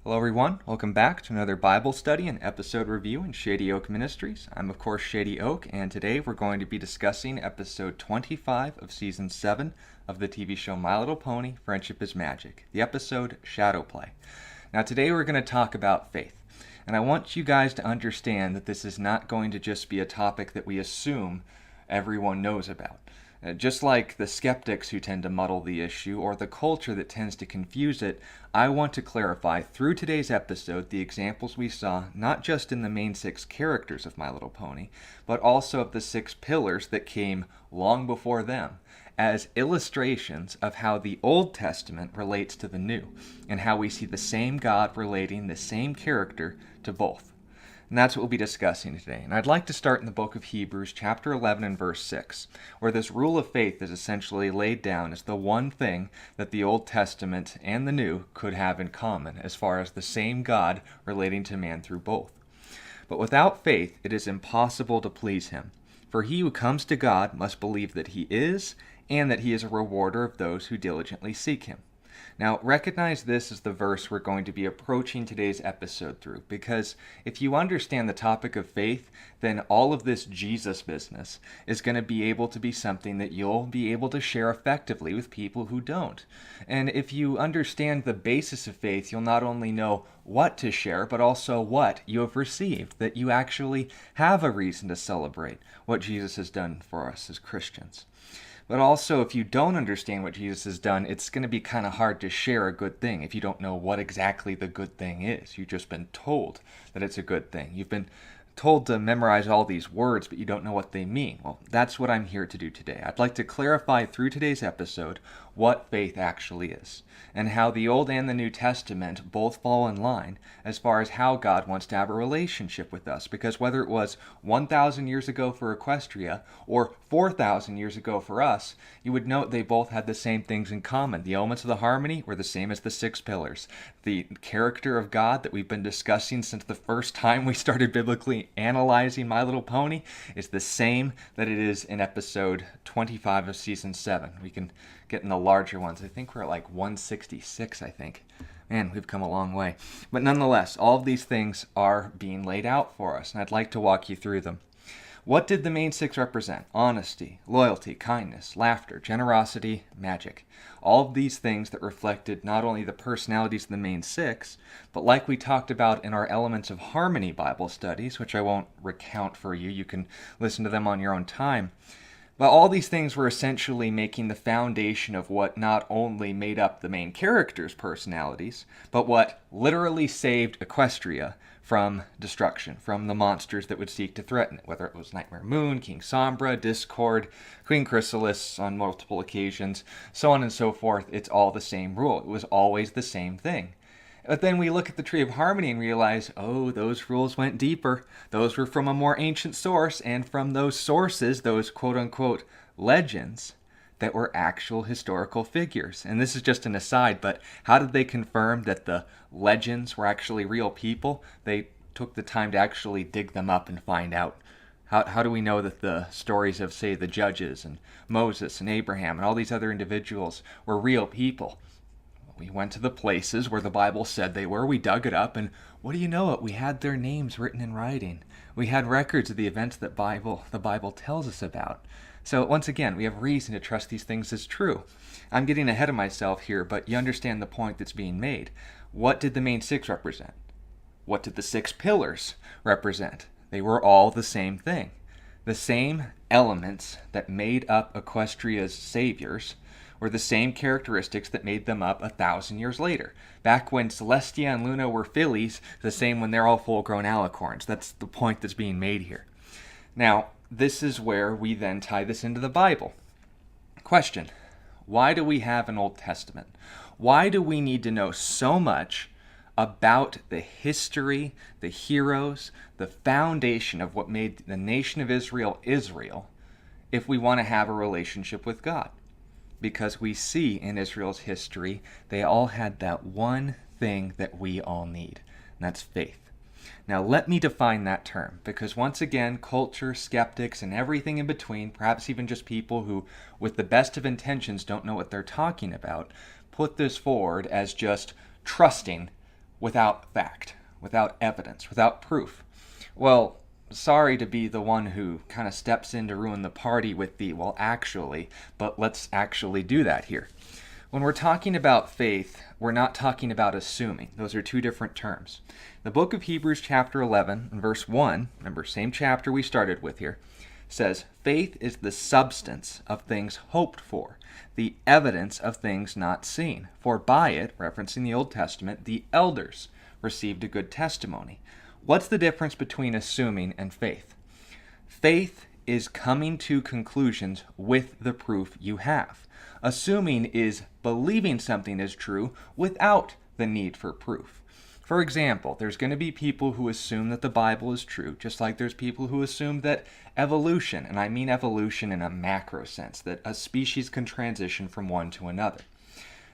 Hello everyone, welcome back to another Bible study and episode review in Shady Oak Ministries. I'm of course Shady Oak, and today we're going to be discussing episode 25 of season 7 of the TV show My Little Pony, Friendship is Magic, the episode Shadow Play. Now today we're going to talk about faith, and I want you guys to understand that this is not going to just be a topic that we assume everyone knows about. Just like the skeptics who tend to muddle the issue or the culture that tends to confuse it, I want to clarify through today's episode the examples we saw not just in the main 6 characters of My Little Pony, but also of the 6 pillars that came long before them, as illustrations of how the Old Testament relates to the New, and how we see the same God relating the same character to both. And that's what we'll be discussing today. And I'd like to start in the book of Hebrews, chapter 11 and verse 6, where this rule of faith is essentially laid down as the one thing that the Old Testament and the New could have in common, as far as the same God relating to man through both. But without faith, it is impossible to please him. For he who comes to God must believe that he is, and that he is a rewarder of those who diligently seek him. Now, recognize this as the verse we're going to be approaching today's episode through, because if you understand the topic of faith, then all of this Jesus business is going to be able to be something that you'll be able to share effectively with people who don't. And if you understand the basis of faith, you'll not only know what to share, but also what you have received, that you actually have a reason to celebrate what Jesus has done for us as Christians. But also, if you don't understand what Jesus has done, it's going to be kind of hard to share a good thing if you don't know what exactly the good thing is. You've just been told that it's a good thing. You've been told to memorize all these words, but you don't know what they mean. Well, that's what I'm here to do today. I'd like to clarify through today's episode what faith actually is, and how the Old and the New Testament both fall in line as far as how God wants to have a relationship with us. Because whether it was 1,000 years ago for Equestria or 4,000 years ago for us, you would note they both had the same things in common. The elements of the harmony were the same as the 6 pillars. The character of God that we've been discussing since the first time we started biblically analyzing My Little Pony is the same that it is in episode 25 of season 7. We can get in the larger ones. I think we're at like 166, I think. Man, we've come a long way. But nonetheless, all of these things are being laid out for us, and I'd like to walk you through them. What did the main 6 represent? Honesty, loyalty, kindness, laughter, generosity, magic. All of these things that reflected not only the personalities of the main 6, but like we talked about in our Elements of Harmony Bible studies, which I won't recount for you, you can listen to them on your own time. But all these things were essentially making the foundation of what not only made up the main characters' personalities, but what literally saved Equestria from destruction, from the monsters that would seek to threaten it, whether it was Nightmare Moon, King Sombra, Discord, Queen Chrysalis on multiple occasions, so on and so forth. It's all the same rule. It was always the same thing. But then we look at the Tree of Harmony and realize, oh, those rules went deeper. Those were from a more ancient source, and from those sources, those quote-unquote legends, that were actual historical figures. And this is just an aside, but how did they confirm that the legends were actually real people? They took the time to actually dig them up and find out. How do we know that the stories of, say, the judges and Moses and Abraham and all these other individuals were real people? We went to the places where the Bible said they were, we dug it up, and what do you know it? We had their names written in writing. We had records of the events that the Bible tells us about. So once again, we have reason to trust these things as true. I'm getting ahead of myself here, but you understand the point that's being made. What did the main 6 represent? What did the 6 pillars represent? They were all the same thing. The same elements that made up Equestria's saviors were the same characteristics that made them up 1,000 years later. Back when Celestia and Luna were fillies, the same when they're all full-grown alicorns. That's the point that's being made here. Now, this is where we then tie this into the Bible. Question: why do we have an Old Testament? Why do we need to know so much about the history, the heroes, the foundation of what made the nation of Israel Israel if we want to have a relationship with God? Because we see in Israel's history, they all had that one thing that we all need, and that's faith. Now let me define that term, because once again, culture, skeptics, and everything in between, perhaps even just people who, with the best of intentions, don't know what they're talking about, put this forward as just trusting without fact, without evidence, without proof. Well, sorry to be the one who kind of steps in to ruin the party with the, well, actually, but let's actually do that here. When we're talking about faith, we're not talking about assuming. Those are two different terms. The book of Hebrews chapter 11 and verse 1, remember, same chapter we started with here, says, faith is the substance of things hoped for, the evidence of things not seen. For by it, referencing the Old Testament, the elders received a good testimony. What's the difference between assuming and faith? Faith is coming to conclusions with the proof you have. Assuming is believing something is true without the need for proof. For example, there's going to be people who assume that the Bible is true, just like there's people who assume that evolution, and I mean evolution in a macro sense, that a species can transition from one to another.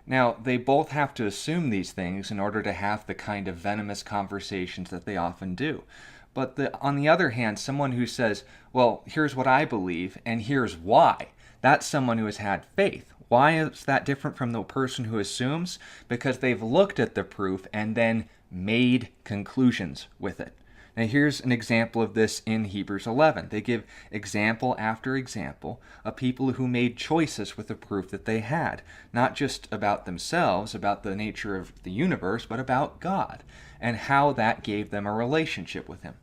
Now, they both have to assume these things in order to have the kind of venomous conversations that they often do. But on the other hand, someone who says, well, here's what I believe, and here's why, that's someone who has had faith. Why is that different from the person who assumes? Because they've looked at the proof and then made conclusions with it. Now here's an example of this in Hebrews 11. They give example after example of people who made choices with the proof that they had, not just about themselves, about the nature of the universe, but about God, and how that gave them a relationship with Him.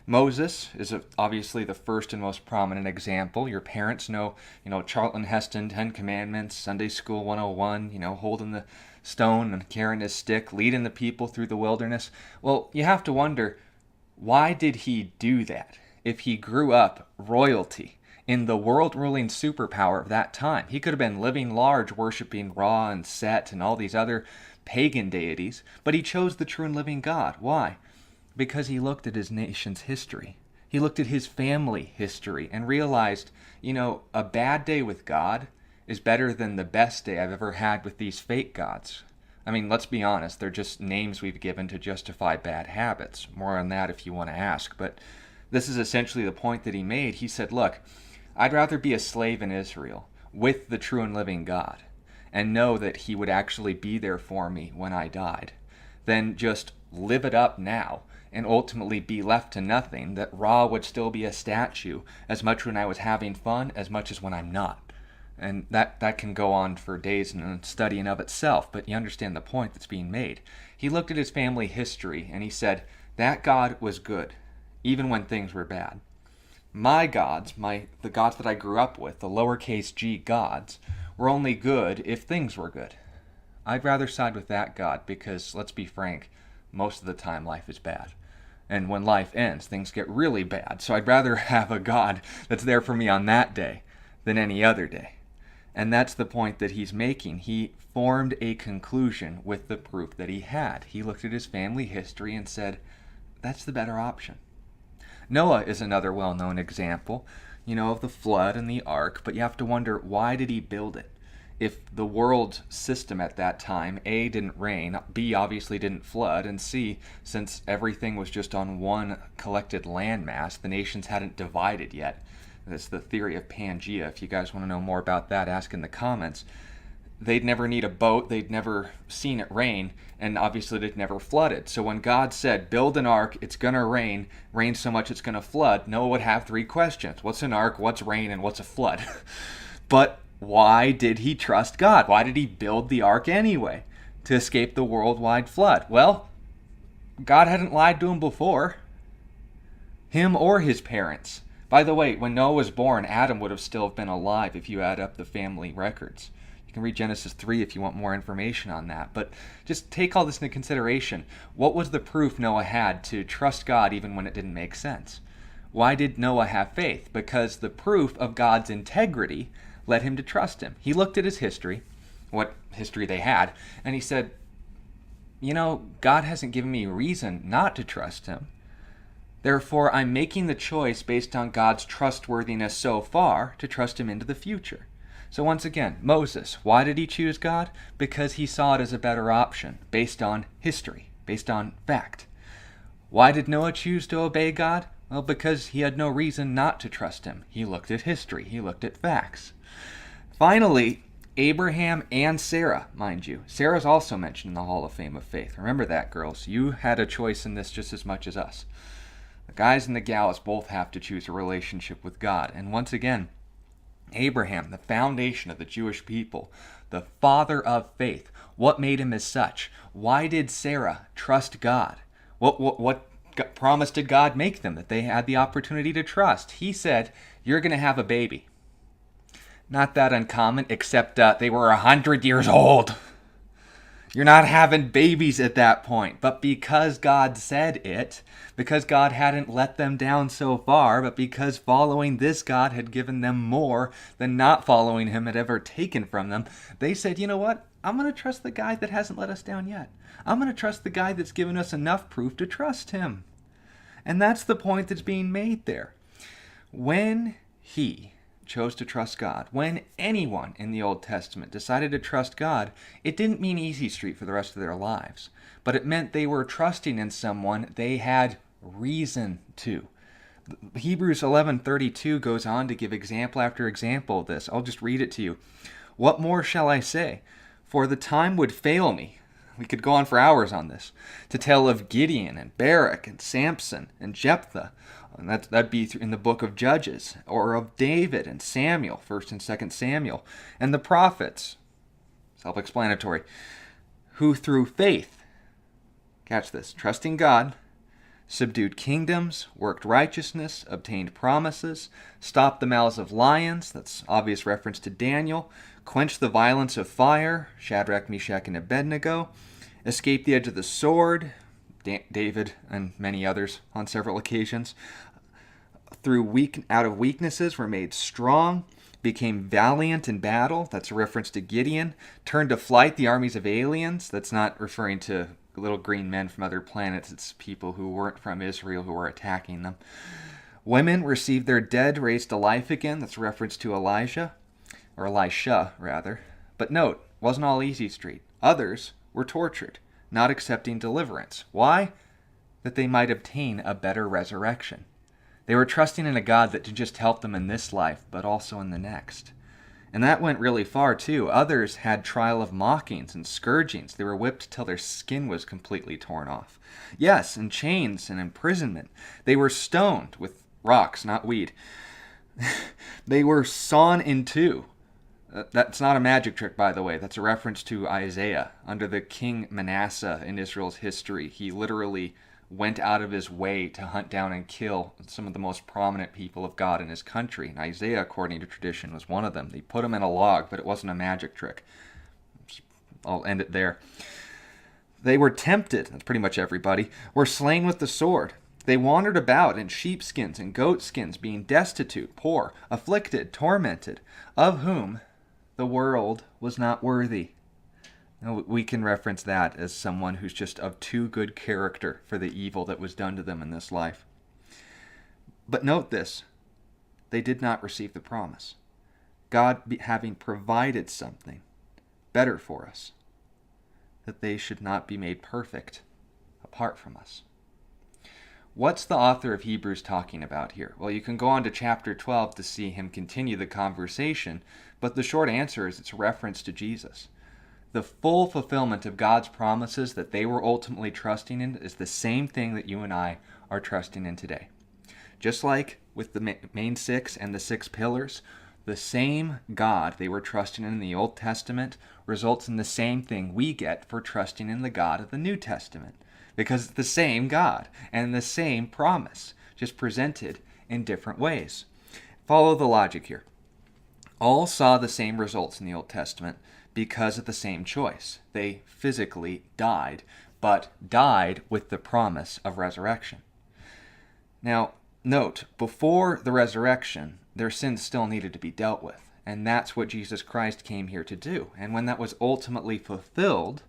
Moses is obviously the first and most prominent example. Your parents know, Charlton Heston, 10 Commandments, Sunday School 101, holding the stone and carrying his stick, leading the people through the wilderness. Well, you have to wonder, why did he do that? If he grew up royalty in the world-ruling superpower of that time, he could have been living large, worshiping Ra and Set and all these other pagan deities, but he chose the true and living God. Why? Because he looked at his nation's history. He looked at his family history and realized, a bad day with God is better than the best day I've ever had with these fake gods. I mean, let's be honest, they're just names we've given to justify bad habits. More on that if you want to ask. But this is essentially the point that he made. He said, look, I'd rather be a slave in Israel with the true and living God and know that He would actually be there for me when I died than just live it up now and ultimately be left to nothing, that Ra would still be a statue as much when I was having fun as much as when I'm not. And that can go on for days in a study in of itself, but you understand the point that's being made. He looked at his family history and he said, that God was good, even when things were bad. My gods, the gods that I grew up with, the lowercase g gods, were only good if things were good. I'd rather side with that God because, let's be frank, most of the time life is bad. And when life ends, things get really bad. So I'd rather have a God that's there for me on that day than any other day. And that's the point that he's making. He formed a conclusion with the proof that he had. He looked at his family history and said, that's the better option. Noah is another well-known example, of the flood and the ark, but you have to wonder, why did he build it? If the world system at that time, A, didn't rain, B, obviously didn't flood, and C, since everything was just on one collected landmass, the nations hadn't divided yet. That's the theory of Pangea. If you guys want to know more about that, ask in the comments. They'd never need a boat, they'd never seen it rain, and obviously they'd never flooded. So when God said, build an ark, it's going to rain so much it's going to flood, Noah would have 3 questions. What's an ark, what's rain, and what's a flood? But why did he trust God? Why did he build the ark anyway? To escape the worldwide flood? Well, God hadn't lied to him before. Him or his parents. By the way, when Noah was born, Adam would have still been alive if you add up the family records. You can read Genesis 3 if you want more information on that. But just take all this into consideration. What was the proof Noah had to trust God even when it didn't make sense? Why did Noah have faith? Because the proof of God's integrity led him to trust him. He looked at his history, what history they had, and he said, God hasn't given me reason not to trust him. Therefore, I'm making the choice based on God's trustworthiness so far to trust him into the future. So once again, Moses, why did he choose God? Because he saw it as a better option, based on history, based on fact. Why did Noah choose to obey God? Well, because he had no reason not to trust him. He looked at history. He looked at facts. Finally, Abraham and Sarah, mind you. Sarah's also mentioned in the Hall of Fame of Faith. Remember that, girls. You had a choice in this just as much as us. The guys and the gals both have to choose a relationship with God. And once again, Abraham, the foundation of the Jewish people, the father of faith. What made him as such? Why did Sarah trust God? What promise did God make them that they had the opportunity to trust? He said, you're going to have a baby. Not that uncommon, except they were 100 years old. You're not having babies at that point. But because God said it, because God hadn't let them down so far, but because following this God had given them more than not following him had ever taken from them, they said, you know what? I'm going to trust the guy that hasn't let us down yet. I'm going to trust the guy that's given us enough proof to trust him. And that's the point that's being made there. When he chose to trust God, when anyone in the Old Testament decided to trust God, it didn't mean easy street for the rest of their lives, but it meant they were trusting in someone they had reason to. Hebrews 11:32 goes on to give example after example of this. I'll just read it to you. What more shall I say? For the time would fail me. We could go on for hours on this, to tell of Gideon and Barak and Samson and Jephthah. And that'd be in the book of Judges, or of David and Samuel, 1st and 2nd Samuel, and the prophets, self-explanatory, who through faith, catch this, trusting God, subdued kingdoms, worked righteousness, obtained promises, stopped the mouths of lions, that's obvious reference to Daniel, quenched the violence of fire, Shadrach, Meshach, and Abednego, escaped the edge of the sword, David and many others on several occasions, out of weaknesses were made strong, became valiant in battle, that's a reference to Gideon, turned to flight the armies of aliens, that's not referring to little green men from other planets, it's people who weren't from Israel who were attacking them. Women received their dead raised to life again, that's a reference to Elijah, or Elisha rather. But note, wasn't all easy street. Others were tortured, not accepting deliverance. Why? That they might obtain a better resurrection. They were trusting in a God that didn't just help them in this life, but also in the next. And that went really far too. Others had trial of mockings and scourgings. They were whipped till their skin was completely torn off. Yes, and chains and imprisonment. They were stoned with rocks, not weed. They were sawn in two. That's not a magic trick, by the way. That's a reference to Isaiah. Under the king Manasseh in Israel's history, he literally went out of his way to hunt down and kill some of the most prominent people of God in his country. And Isaiah, according to tradition, was one of them. They put him in a log, but it wasn't a magic trick. I'll end it there. They were tempted, that's pretty much everybody, were slain with the sword. They wandered about in sheepskins and goatskins, being destitute, poor, afflicted, tormented, of whom the world was not worthy. Now, we can reference that as someone who's just of too good character for the evil that was done to them in this life. But note this, they did not receive the promise. God having provided something better for us, that they should not be made perfect apart from us. What's the author of Hebrews talking about here? Well, you can go on to chapter 12 to see him continue the conversation, but the short answer is it's a reference to Jesus. The full fulfillment of God's promises that they were ultimately trusting in is the same thing that you and I are trusting in today. Just like with the main six and the six pillars, the same God they were trusting in the Old Testament results in the same thing we get for trusting in the God of the New Testament. Because it's the same God and the same promise, just presented in different ways. Follow the logic here. All saw the same results in the Old Testament because of the same choice. They physically died, but died with the promise of resurrection. Now, note, before the resurrection, their sins still needed to be dealt with, and that's what Jesus Christ came here to do. And when that was ultimately fulfilled,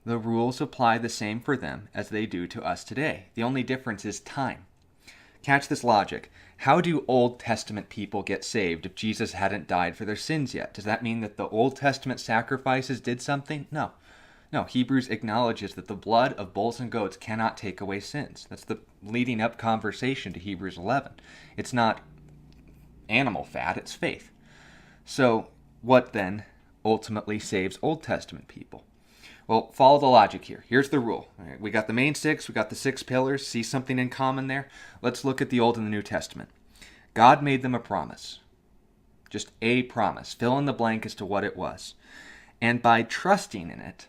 the rules apply the same for them as they do to us today. The only difference is time. Catch this logic. How do Old Testament people get saved if Jesus hadn't died for their sins yet? Does that mean that the Old Testament sacrifices did something? No. No, Hebrews acknowledges that the blood of bulls and goats cannot take away sins. That's the leading up conversation to Hebrews 11. It's not animal fat, it's faith. So what then ultimately saves Old Testament people? Well, follow the logic here. Here's the rule. All right, we got the main six, we got the 6 pillars. See something in common there? Let's look at the Old and the New Testament. God made them a promise. Just a promise. Fill in the blank as to what it was. And by trusting in it,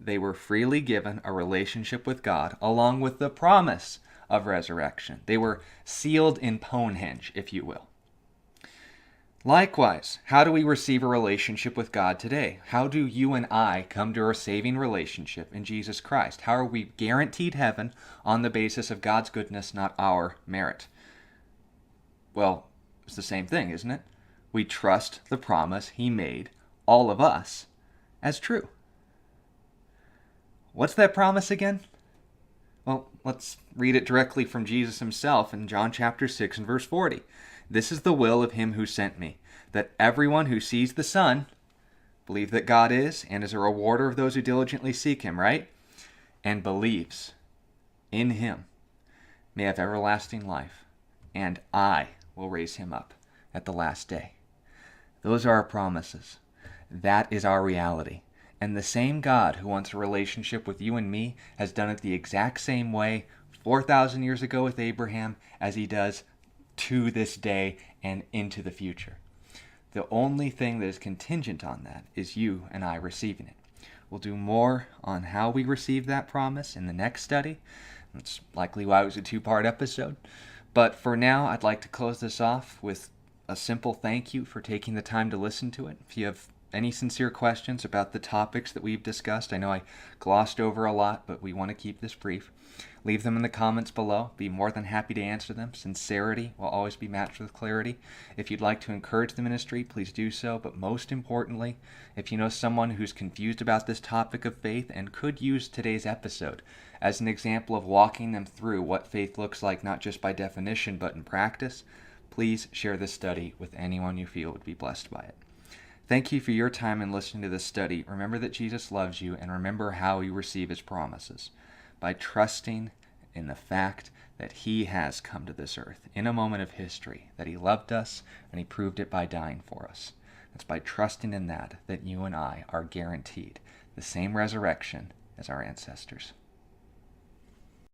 they were freely given a relationship with God along with the promise of resurrection. They were sealed in Pwnhenge, if you will. Likewise, how do we receive a relationship with God today? How do you and I come to our saving relationship in Jesus Christ? How are we guaranteed heaven on the basis of God's goodness, not our merit? Well, it's the same thing, isn't it? We trust the promise He made, all of us, as true. What's that promise again? Well, let's read it directly from Jesus Himself in John chapter 6 and verse 40. This is the will of Him who sent me, that everyone who sees the Son believe that God is and is a rewarder of those who diligently seek Him, right? And believes in Him may have everlasting life, and I will raise him up at the last day. Those are our promises. That is our reality. And the same God who wants a relationship with you and me has done it the exact same way 4,000 years ago with Abraham as He does to this day and into the future. The only thing that is contingent on that is you and I receiving it. We'll do more on how we receive that promise in the next study. That's likely why it was a 2-part episode. But for now, I'd like to close this off with a simple thank you for taking the time to listen to it. If you have any sincere questions about the topics that we've discussed, I know I glossed over a lot, but we want to keep this brief. Leave them in the comments below. Be more than happy to answer them. Sincerity will always be matched with clarity. If you'd like to encourage the ministry, please do so. But most importantly, if you know someone who's confused about this topic of faith and could use today's episode as an example of walking them through what faith looks like, not just by definition, but in practice, please share this study with anyone you feel would be blessed by it. Thank you for your time in listening to this study. Remember that Jesus loves you, and remember how you receive His promises. By trusting in the fact that He has come to this earth in a moment of history, that He loved us, and He proved it by dying for us. It's by trusting in that you and I are guaranteed the same resurrection as our ancestors.